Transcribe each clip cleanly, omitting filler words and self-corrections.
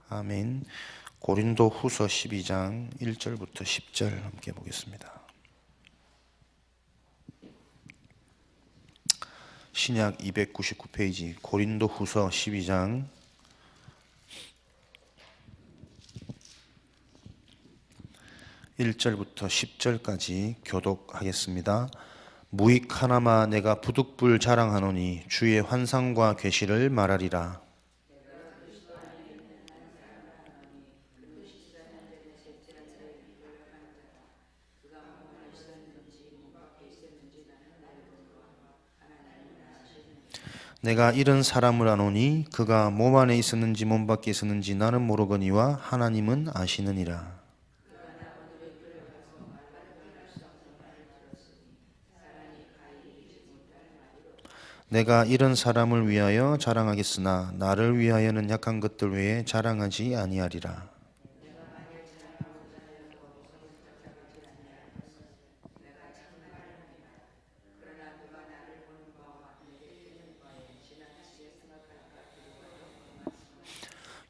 아멘. 고린도 후서 12장 1절부터 10절 함께 보겠습니다. 신약 299페이지 고린도 후서 12장 1절부터 10절까지 교독하겠습니다. 무익 하나마 내가 부득불 자랑하노니 주의 환상과 계시를 말하리라. 내가 이런 사람을 아노니 그가 몸 안에 있었는지 몸 밖에 있었는지 나는 모르거니와 하나님은 아시느니라. 내가 이런 사람을 위하여 자랑하겠으나 나를 위하여는 약한 것들 외에 자랑하지 아니하리라.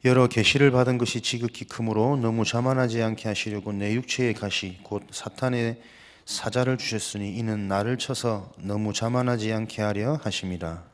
여러 계시를 받은 것이 지극히 크므로 너무 자만하지 않게 하시려고 내 육체의 가시 곧 사탄의 사자를 주셨으니 이는 나를 쳐서 너무 자만하지 않게 하려 하심이라.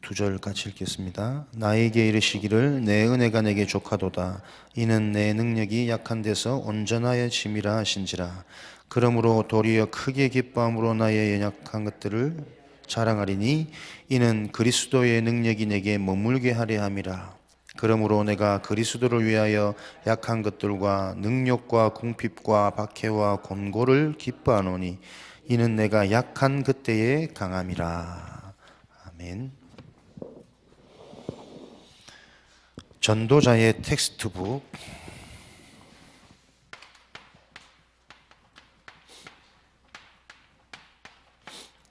두 절 같이 읽겠습니다. 나에게 이르시기를 내 은혜가 내게 족하도다. 이는 내 능력이 약한 데서 온전하여 짐이라 하신지라. 그러므로 도리어 크게 기뻐함으로 나의 연약한 것들을 자랑하리니 이는 그리스도의 능력이 내게 머물게 하려 함이라. 그러므로 내가 그리스도를 위하여 약한 것들과 능력과 궁핍과 박해와 곤고를 기뻐하노니 이는 내가 약한 그때에 강함이라. 아멘. 전도자의 텍스트북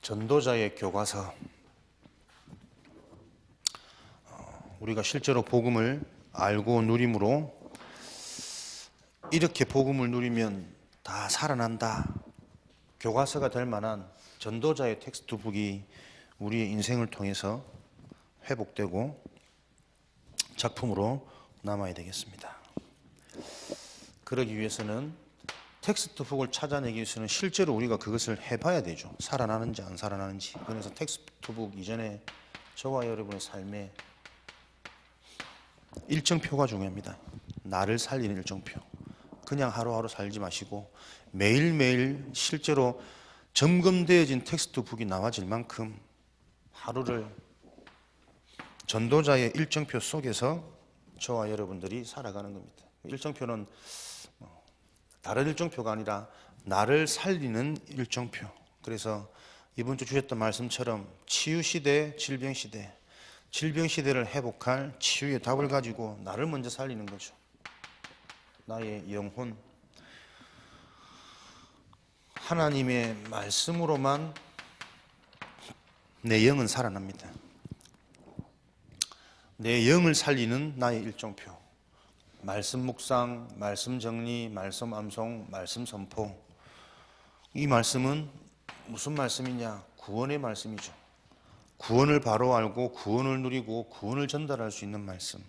전도자의 교과서. 우리가 실제로 복음을 알고 누림으로 이렇게 복음을 누리면 다 살아난다, 교과서가 될 만한 전도자의 텍스트북이 우리의 인생을 통해서 회복되고 작품으로 남아야 되겠습니다. 그러기 위해서는 텍스트북을 찾아내기 위해서는 실제로 우리가 그것을 해봐야 되죠. 살아나는지 안 살아나는지. 그래서 텍스트북 이전에 저와 여러분의 삶에 일정표가 중요합니다. 나를 살리는 일정표. 그냥 하루하루 살지 마시고 매일매일 실제로 점검되어진 텍스트북이 나와질 만큼 하루를 전도자의 일정표 속에서 저와 여러분들이 살아가는 겁니다. 일정표는 다른 일정표가 아니라 나를 살리는 일정표. 그래서 이번 주 주셨던 말씀처럼 치유시대, 질병시대, 질병시대를 회복할 치유의 답을 가지고 나를 먼저 살리는 거죠. 나의 영혼, 하나님의 말씀으로만 내 영은 살아납니다. 내 영을 살리는 나의 일정표. 말씀 묵상, 말씀 정리, 말씀 암송, 말씀 선포. 이 말씀은 무슨 말씀이냐? 구원의 말씀이죠. 구원을 바로 알고 구원을 누리고 구원을 전달할 수 있는 말씀.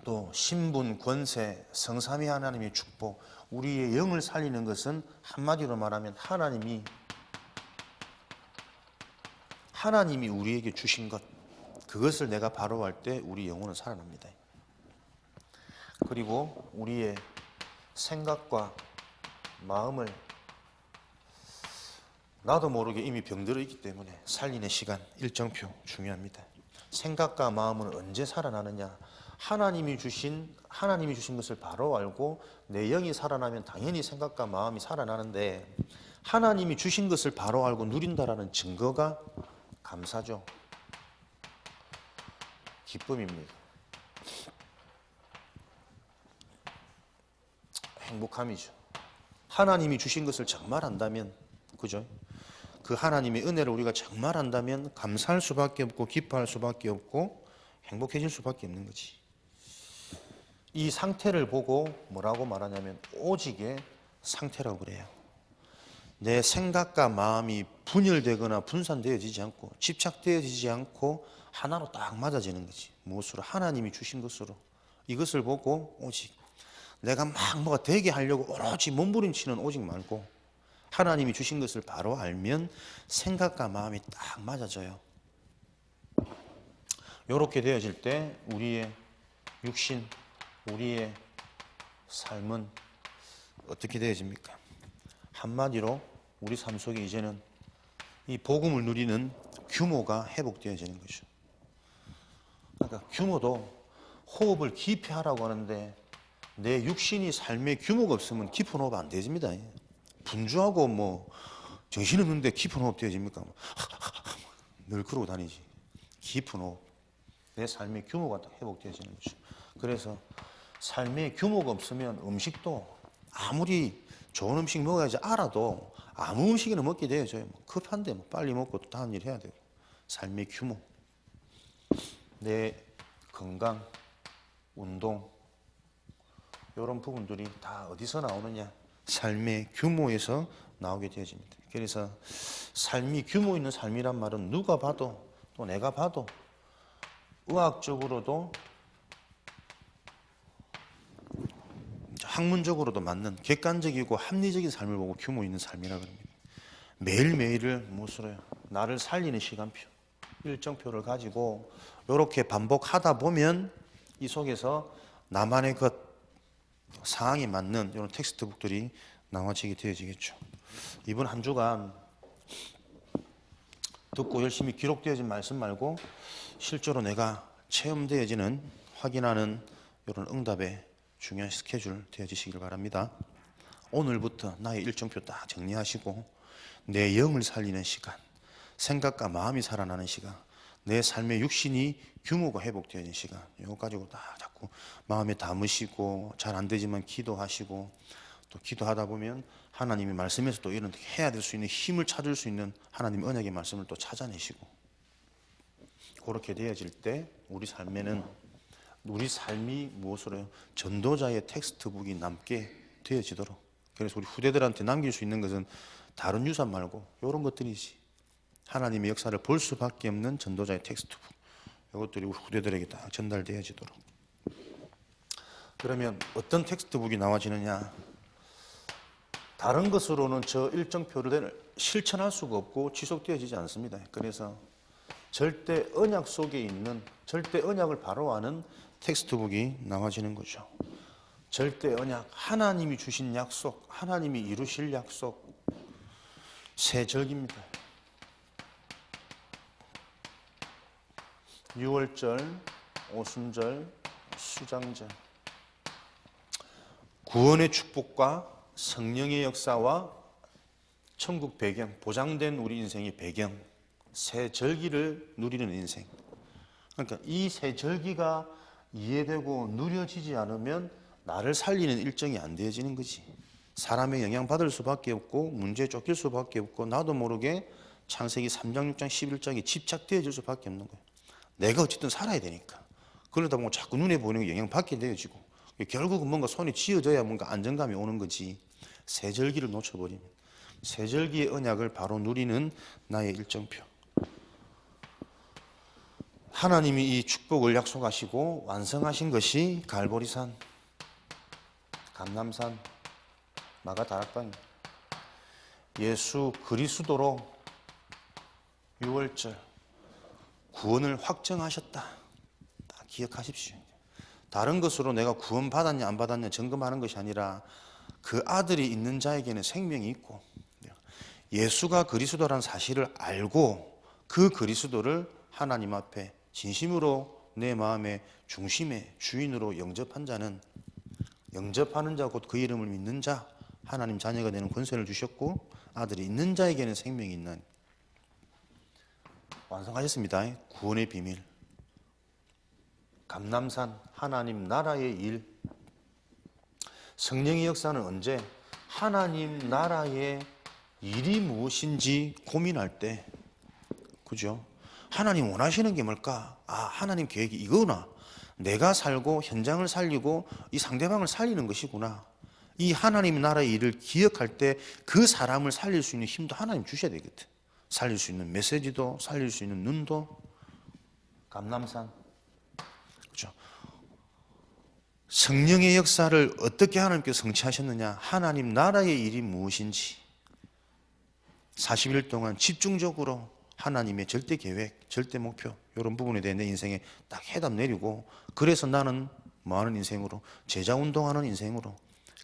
또 신분, 권세, 성삼위 하나님의 축복, 우리의 영을 살리는 것은 한마디로 말하면 하나님이 우리에게 주신 것, 그것을 내가 바로 할 때 우리 영혼은 살아납니다. 그리고 우리의 생각과 마음을 나도 모르게 이미 병들어 있기 때문에 살리는 시간, 일정표 중요합니다. 생각과 마음은 언제 살아나느냐? 하나님이 주신 것을 바로 알고 내 영이 살아나면 당연히 생각과 마음이 살아나는데, 하나님이 주신 것을 바로 알고 누린다라는 증거가 감사죠. 기쁨입니다. 행복함이죠. 하나님이 주신 것을 정말 안다면, 그죠? 그 하나님의 은혜를 우리가 정말 안다면 감사할 수밖에 없고 기뻐할 수밖에 없고 행복해질 수밖에 없는 거지. 이 상태를 보고 뭐라고 말하냐면 오직의 상태라고 그래요. 내 생각과 마음이 분열되거나 분산되어지지 않고 집착되어지지 않고 하나로 딱 맞아지는 거지. 무엇으로? 하나님이 주신 것으로. 이것을 보고 오직 내가 막 뭐가 되게 하려고 오로지 몸부림치는 오직 말고 하나님이 주신 것을 바로 알면 생각과 마음이 딱 맞아져요. 이렇게 되어질 때 우리의 육신, 우리의 삶은 어떻게 되어집니까? 한마디로 우리 삶 속에 이제는 이 복음을 누리는 규모가 회복되어지는 거죠. 그러니까 규모도 호흡을 깊이 하라고 하는데 내 육신이 삶의 규모가 없으면 깊은 호흡 안 되집니다. 분주하고 뭐 정신없는데 깊은 호흡 되어집니까? 늘 그러고 다니지. 깊은 호흡. 내 삶의 규모가 회복되어지는 거죠. 그래서 삶의 규모가 없으면 음식도 아무리 좋은 음식 먹어야지 알아도 아무 음식이나 먹게 되어져요. 급한데 뭐 빨리 먹고 또 다른 일 해야 되고. 삶의 규모. 내 건강, 운동 이런 부분들이 다 어디서 나오느냐? 삶의 규모에서 나오게 되어집니다. 그래서 삶이 규모 있는 삶이란 말은 누가 봐도 또 내가 봐도 의학적으로도 학문적으로도 맞는 객관적이고 합리적인 삶을 보고 규모 있는 삶이라고 합니다. 매일매일을 무엇으로요? 나를 살리는 시간표, 일정표를 가지고 이렇게 반복하다 보면 이 속에서 나만의 것, 상황에 맞는 이런 텍스트북들이 나와지게 되어지겠죠. 이번 한 주간 듣고 열심히 기록되어진 말씀 말고 실제로 내가 체험되어지는 확인하는 이런 응답의 중요한 스케줄 되어지시길 바랍니다. 오늘부터 나의 일정표 딱 정리하시고 내 영을 살리는 시간, 생각과 마음이 살아나는 시간, 내 삶의 육신이 규모가 회복되어진 시간, 이거 가지고 다 자꾸 마음에 담으시고 잘 안 되지만 기도하시고 또 기도하다 보면 하나님이 말씀에서 또 이런 해야 될 수 있는 힘을 찾을 수 있는 하나님의 언약의 말씀을 또 찾아내시고 그렇게 되어질 때 우리 삶에는 우리 삶이 무엇으로요? 전도자의 텍스트북이 남게 되어지도록. 그래서 우리 후대들한테 남길 수 있는 것은 다른 유산 말고 이런 것들이지. 하나님의 역사를 볼 수밖에 없는 전도자의 텍스트북. 이것들이 우리 후대들에게 다 전달되어지도록. 그러면 어떤 텍스트북이 나와지느냐? 다른 것으로는 저 일정표를 실천할 수가 없고 지속되어지지 않습니다. 그래서 절대 언약 속에 있는 절대 언약을 바로 아는 텍스트북이 나와지는 거죠. 절대 언약, 하나님이 주신 약속, 하나님이 이루실 약속, 새 절기입니다. 유월절, 오순절, 수장절, 구원의 축복과 성령의 역사와 천국 배경, 보장된 우리 인생의 배경, 새 절기를 누리는 인생. 그러니까 이 새 절기가 이해되고 누려지지 않으면 나를 살리는 일정이 안 되어지는 거지. 사람의 영향받을 수밖에 없고 문제에 쫓길 수밖에 없고 나도 모르게 창세기 3장, 6장, 11장에 집착되어질 수밖에 없는 거예요. 내가 어쨌든 살아야 되니까. 그러다 보면 자꾸 눈에 보이는 게 영향받게 되어지고 결국은 뭔가 손이 쥐어져야 뭔가 안정감이 오는 거지. 새 절기를 놓쳐버리면 새 절기의 언약을 바로 누리는 나의 일정표. 하나님이 이 축복을 약속하시고 완성하신 것이 갈보리산, 감람산, 마가다락방입니다. 예수 그리스도로 유월절 구원을 확정하셨다. 딱 기억하십시오. 다른 것으로 내가 구원 받았냐 안 받았냐 점검하는 것이 아니라 그 아들이 있는 자에게는 생명이 있고 예수가 그리스도라는 사실을 알고 그 그리스도를 하나님 앞에 진심으로 내 마음의 중심의 주인으로 영접한 자는 영접하는 자 곧 그 이름을 믿는 자 하나님 자녀가 되는 권세를 주셨고 아들이 있는 자에게는 생명이 있나니 완성하셨습니다. 구원의 비밀. 감람산 하나님 나라의 일. 성령의 역사는 언제? 하나님 나라의 일이 무엇인지 고민할 때. 그죠? 하나님 원하시는 게 뭘까? 아, 하나님 계획이 이거구나. 내가 살고 현장을 살리고 이 상대방을 살리는 것이구나. 이 하나님 나라의 일을 기억할 때 그 사람을 살릴 수 있는 힘도 하나님 주셔야 되거든. 살릴 수 있는 메시지도, 살릴 수 있는 눈도. 감람산, 그렇죠? 성령의 역사를 어떻게 하나님께서 성취하셨느냐? 하나님 나라의 일이 무엇인지 40일 동안 집중적으로 하나님의 절대 계획, 절대 목표 이런 부분에 대해 내 인생에 딱 해답 내리고, 그래서 나는 뭐하는 인생으로? 제자 운동하는 인생으로,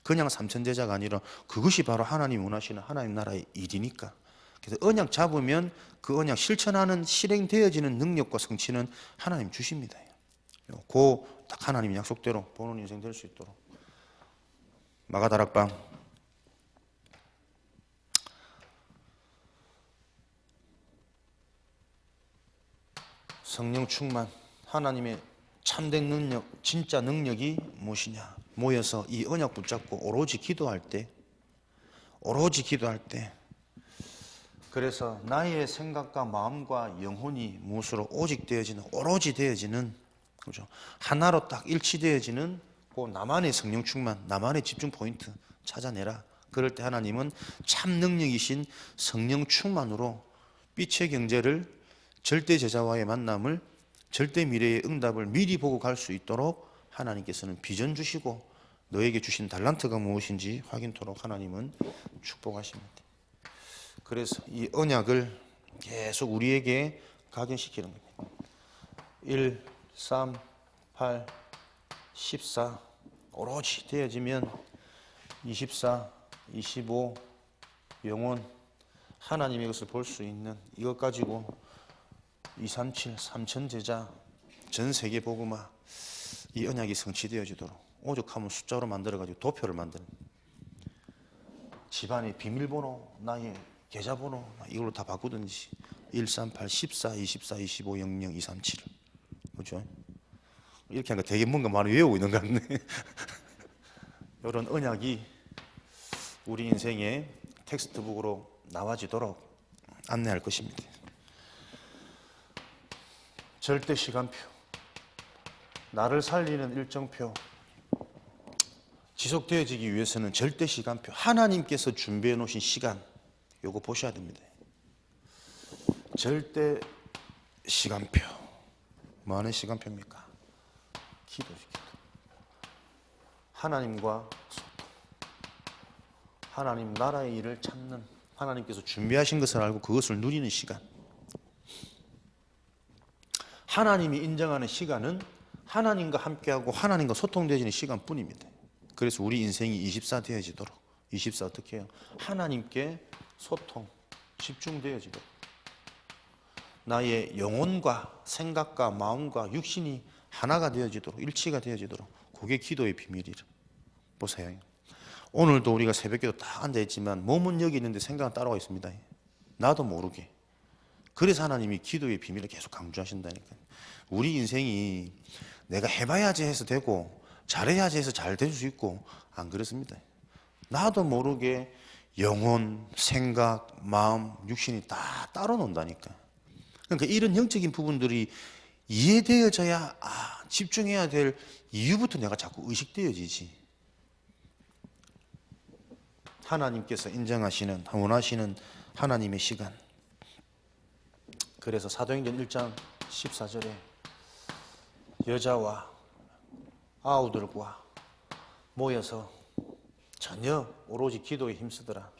그냥 삼천제자가 아니라 그것이 바로 하나님 원하시는 하나님 나라의 일이니까. 그래서 언약 잡으면 그 언약 실천하는, 실행되어지는 능력과 성취는 하나님 주십니다. 그 딱 하나님 약속대로 보는 인생 될 수 있도록. 마가다락방 성령 충만, 하나님의 참된 능력, 진짜 능력이 무엇이냐? 모여서 이 언약 붙잡고 오로지 기도할 때, 그래서 나의 생각과 마음과 영혼이 무엇으로 오직 되어지는, 오로지 되어지는, 그죠? 하나로 딱 일치되어지는 그 나만의 성령 충만, 나만의 집중 포인트 찾아내라. 그럴 때 하나님은 참 능력이신 성령 충만으로 빛의 경제를, 절대 제자와의 만남을, 절대 미래의 응답을 미리 보고 갈 수 있도록 하나님께서는 비전 주시고 너에게 주신 달란트가 무엇인지 확인토록 하나님은 축복하십니다. 그래서 이 언약을 계속 우리에게 각인시키는 겁니다. 1, 3, 8, 14 오로지 되어지면 24, 25 영혼, 하나님의 것을 볼 수 있는 이것 가지고 237 삼천제자, 전 세계 복음화, 이 언약이 성취되어지도록 오죽하면 숫자로 만들어가지고 도표를 만드는, 집안의 비밀번호, 나의 계좌번호 이걸로 다 바꾸든지 138 14 24 25 00 237, 그렇죠? 이렇게 하니까 되게 뭔가 많이 외우고 있는 것 같네. 이런 언약이 우리 인생의 텍스트북으로 나와지도록 안내할 것입니다. 절대 시간표, 나를 살리는 일정표, 지속되어지기 위해서는 절대 시간표, 하나님께서 준비해 놓으신 시간, 요거 보셔야 됩니다. 절대 시간표. 뭐 하는 시간표입니까? 기도죠, 기도. 하나님과 소통, 하나님 나라의 일을 찾는, 하나님께서 준비하신 것을 알고 그것을 누리는 시간. 하나님이 인정하는 시간은 하나님과 함께하고 하나님과 소통되어지는 시간뿐입니다. 그래서 우리 인생이 24 되어지도록, 24 어떻게 해요? 하나님께 소통, 집중되어지도록, 나의 영혼과 생각과 마음과 육신이 하나가 되어지도록, 일치가 되어지도록, 그게 기도의 비밀이라. 보세요. 오늘도 우리가 새벽기도 딱 앉아있지만 몸은 여기 있는데 생각은 따라와 있습니다. 나도 모르게. 그래서 하나님이 기도의 비밀을 계속 강조하신다니까요. 우리 인생이 내가 해봐야지 해서 되고 잘해야지 해서 잘 될 수 있고 안 그렇습니다. 나도 모르게 영혼, 생각, 마음, 육신이 다 따로 논다니까. 그러니까 이런 영적인 부분들이 이해되어져야 집중해야 될 이유부터 내가 자꾸 의식되어지지. 하나님께서 인정하시는, 원하시는 하나님의 시간. 그래서 사도행전 1장 14절에 여자와 아우들과 모여서 전혀 오로지 기도에 힘쓰더라.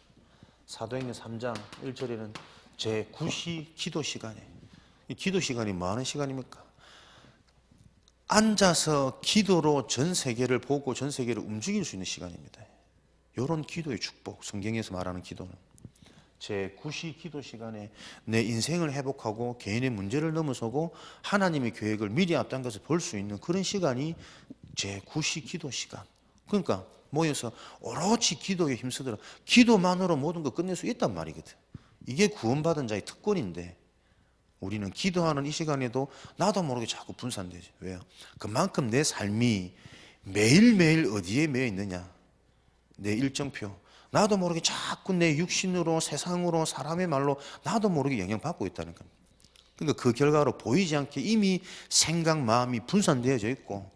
사도행전 3장 1절에는 제9시 기도 시간에, 이 기도 시간이 뭐 하는 시간입니까? 앉아서 기도로 전 세계를 보고 전 세계를 움직일 수 있는 시간입니다. 이런 기도의 축복, 성경에서 말하는 기도는 제9시 기도 시간에 내 인생을 회복하고 개인의 문제를 넘어서고 하나님의 계획을 미리 앞당겨서 볼 수 있는 그런 시간이 제9시 기도 시간. 그러니까 모여서 오로지 기도에 힘쓰더라. 기도만으로 모든 거 끝낼 수 있단 말이거든. 이게 구원받은 자의 특권인데 우리는 기도하는 이 시간에도 나도 모르게 자꾸 분산되지. 왜요? 그만큼 내 삶이 매일매일 어디에 매여 있느냐, 내 일정표, 나도 모르게 자꾸 내 육신으로, 세상으로, 사람의 말로 나도 모르게 영향받고 있다는 겁니다. 그러니까 그 결과로 보이지 않게 이미 생각, 마음이 분산되어져 있고,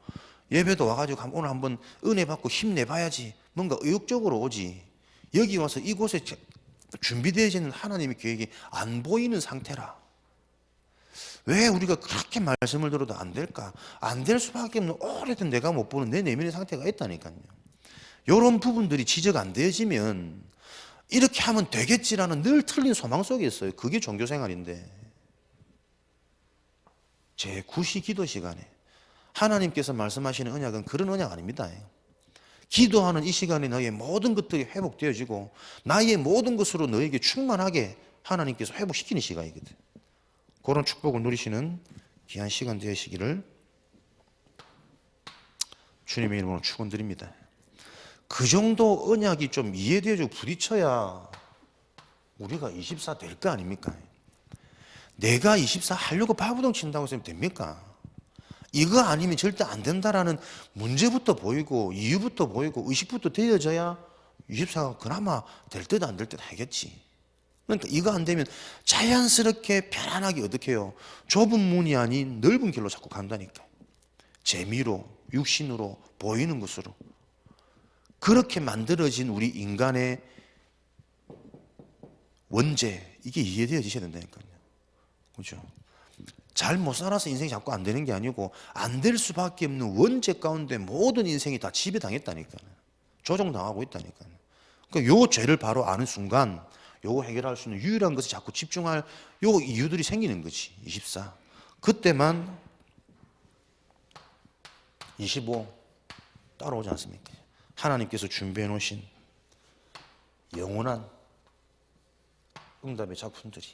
예배도 와가지고 오늘 한번 은혜 받고 힘내봐야지 뭔가 의욕적으로 오지, 여기 와서 이곳에 준비되어지는 하나님의 계획이 안 보이는 상태라. 왜 우리가 그렇게 말씀을 들어도 안 될까? 안 될 수밖에 없는 오래된 내가 못 보는 내 내면의 상태가 있다니까요. 이런 부분들이 지적 안 되어지면 이렇게 하면 되겠지라는 늘 틀린 소망 속에 있어요. 그게 종교생활인데, 제 9시 기도 시간에 하나님께서 말씀하시는 언약은 그런 언약 아닙니다. 기도하는 이 시간에 너의 모든 것들이 회복되어지고 나의 모든 것으로 너에게 충만하게 하나님께서 회복시키는 시간이거든. 그런 축복을 누리시는 귀한 시간 되시기를 주님의 이름으로 축원드립니다. 그 정도 언약이 좀 이해되어지고 부딪혀야 우리가 24 될 거 아닙니까? 내가 24 하려고 발버둥 친다고 해서 됩니까? 이거 아니면 절대 안 된다라는 문제부터 보이고 이유부터 보이고 의식부터 되어져야 24가 그나마 될 듯 안 될 듯 하겠지. 그러니까 이거 안 되면 자연스럽게 편안하게 어떻게 해요? 좁은 문이 아닌 넓은 길로 자꾸 간다니까. 재미로, 육신으로, 보이는 것으로. 그렇게 만들어진 우리 인간의 원죄, 이게 이해되어지셔야 된다니까요. 그죠? 잘 못 살아서 인생이 자꾸 안 되는 게 아니고 안 될 수밖에 없는 원죄 가운데 모든 인생이 다 지배당했다니까요. 조종당하고 있다니까요. 그러니까 요 죄를 바로 아는 순간 요거 해결할 수 있는 유일한 것에 자꾸 집중할 요 이유들이 생기는 거지. 24. 그때만 25 따라오지 않습니까? 하나님께서 준비해 놓으신 영원한 응답의 작품들이.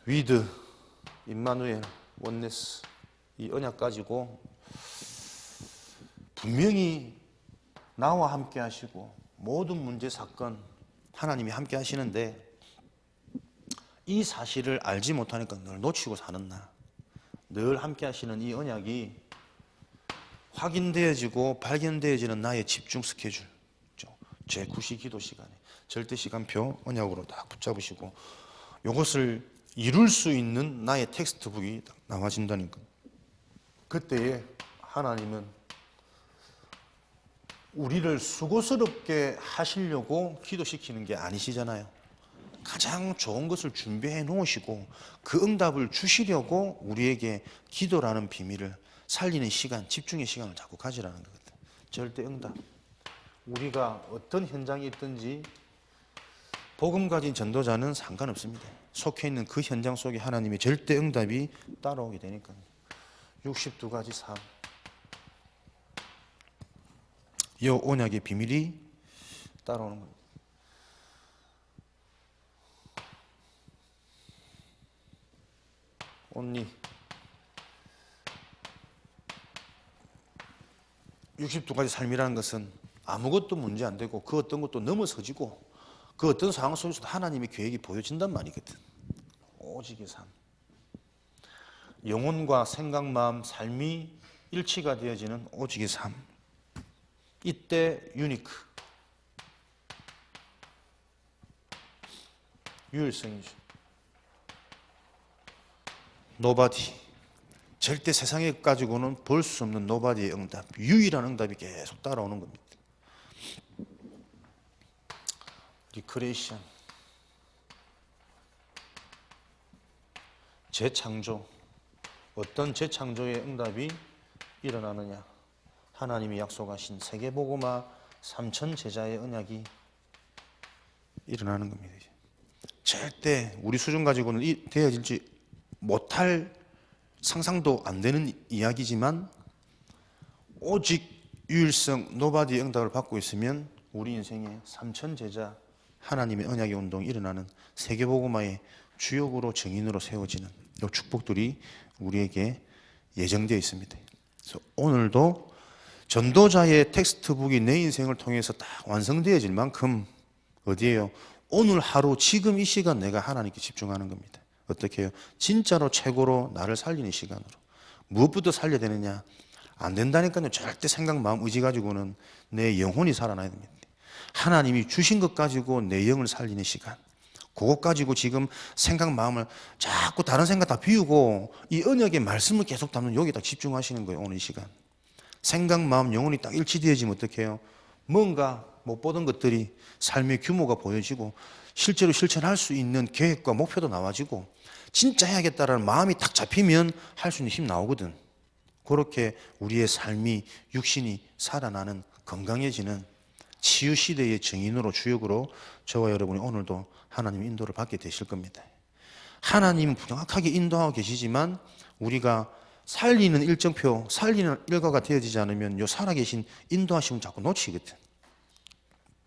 위드, 임마누엘, 원네스, 이 언약 가지고 분명히 나와 함께 하시고 모든 문제 사건 하나님이 함께 하시는데, 이 사실을 알지 못하니까 늘 놓치고 사는 나, 늘 함께 하시는 이 언약이 확인되어지고 발견되어지는 나의 집중 스케줄, 제 9시 기도 시간에 절대 시간표 언약으로 딱 붙잡으시고 이것을 이룰 수 있는 나의 텍스트북이 나와진다니까. 그때에 하나님은 우리를 수고스럽게 하시려고 기도시키는 게 아니시잖아요. 가장 좋은 것을 준비해 놓으시고 그 응답을 주시려고 우리에게 기도라는 비밀을 살리는 시간, 집중의 시간을 자꾸 가지라는 거거든. 절대 응답. 우리가 어떤 현장에 있든지 복음 가진 전도자는 상관없습니다. 속해 있는 그 현장 속에 하나님의 절대 응답이 따라오게 되니까요. 62가지 삶. 이 언약의 비밀이 따라오는 겁니다. 온리 62가지 삶이라는 것은 아무것도 문제 안 되고 그 어떤 것도 넘어서지고 그 어떤 상황 속에서도 하나님의 계획이 보여진단 말이거든. 오직의 삶. 영혼과 생각, 마음, 삶이 일치가 되어지는 오직의 삶. 이때 유니크. 유일성이죠. 노바디. 절대 세상에 가지고는 볼 수 없는 노바디의 응답. 유일한 응답이 계속 따라오는 겁니다. 리크레이션. 재창조. 어떤 재창조의 응답이 일어나느냐? 하나님이 약속하신 세계복음화 3천 제자의 언약이 일어나는 겁니다. 절대 우리 수준 가지고는 되어질지 못할, 상상도 안 되는 이야기지만 오직 유일성 노바디의 응답을 받고 있으면 우리 인생의 3천 제자 하나님의 언약의 운동이 일어나는 세계복음화의 주역으로 정인으로 세워지는 이 축복들이 우리에게 예정되어 있습니다. 그래서 오늘도 전도자의 텍스트북이 내 인생을 통해서 딱 완성되어질 만큼 어디에요? 오늘 하루 지금 이 시간 내가 하나님께 집중하는 겁니다. 어떻게 해요? 진짜로 최고로 나를 살리는 시간으로. 무엇부터 살려야 되느냐? 안 된다니까요. 절대 생각, 마음, 의지 가지고는 내 영혼이 살아나야 됩니다. 하나님이 주신 것 가지고 내 영을 살리는 시간, 그것 가지고 지금 생각 마음을 자꾸 다른 생각 다 비우고 이 언약의 말씀을 계속 담는 여기다 집중하시는 거예요. 오늘 이 시간 생각 마음 영혼이 딱 일치되어지면 어떻게 해요? 뭔가 못 보던 것들이 삶의 규모가 보여지고 실제로 실천할 수 있는 계획과 목표도 나와지고 진짜 해야겠다라는 마음이 딱 잡히면 할 수 있는 힘 나오거든. 그렇게 우리의 삶이 육신이 살아나는 건강해지는 치유 시대의 증인으로 주역으로 저와 여러분이 오늘도 하나님 인도를 받게 되실 겁니다. 하나님은 정확하게 인도하고 계시지만 우리가 살리는 일정표, 살리는 일과가 되어지지 않으면 요 살아계신 인도하심을 자꾸 놓치거든.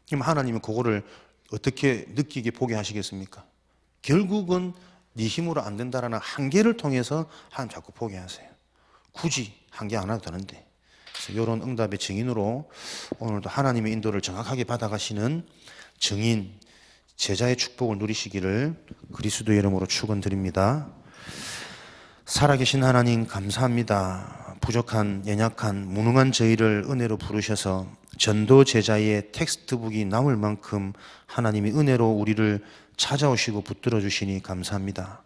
그럼 하나님은 그거를 어떻게 느끼게 보게 하시겠습니까? 결국은 네 힘으로 안 된다라는 한계를 통해서 하나님 자꾸 보게 하세요. 굳이 한계 안 해도 되는데. 그래서 이런 응답의 증인으로 오늘도 하나님의 인도를 정확하게 받아가시는 증인, 제자의 축복을 누리시기를 그리스도의 이름으로 축원드립니다. 살아계신 하나님 감사합니다. 부족한, 연약한, 무능한 저희를 은혜로 부르셔서 전도 제자의 텍스트북이 나올 만큼 하나님이 은혜로 우리를 찾아오시고 붙들어 주시니 감사합니다.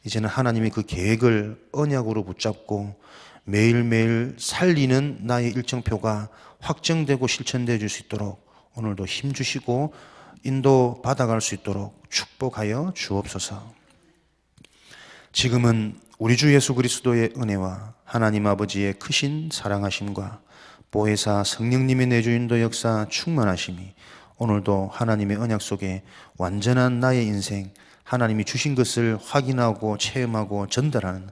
이제는 하나님이 그 계획을 언약으로 붙잡고 매일매일 살리는 나의 일정표가 확정되고 실천되어 줄 수 있도록 오늘도 힘 주시고 인도 받아갈 수 있도록 축복하여 주옵소서. 지금은 우리 주 예수 그리스도의 은혜와 하나님 아버지의 크신 사랑하심과 보혜사 성령님의 내주인도 역사 충만하심이 오늘도 하나님의 언약 속에 완전한 나의 인생, 하나님이 주신 것을 확인하고 체험하고 전달하는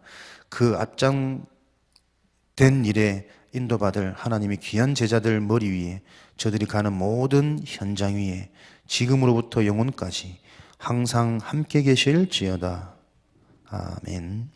그 앞장된 일에 인도받을 하나님의 귀한 제자들 머리 위에 저들이 가는 모든 현장 위에 지금으로부터 영원까지 항상 함께 계실지어다. 아멘.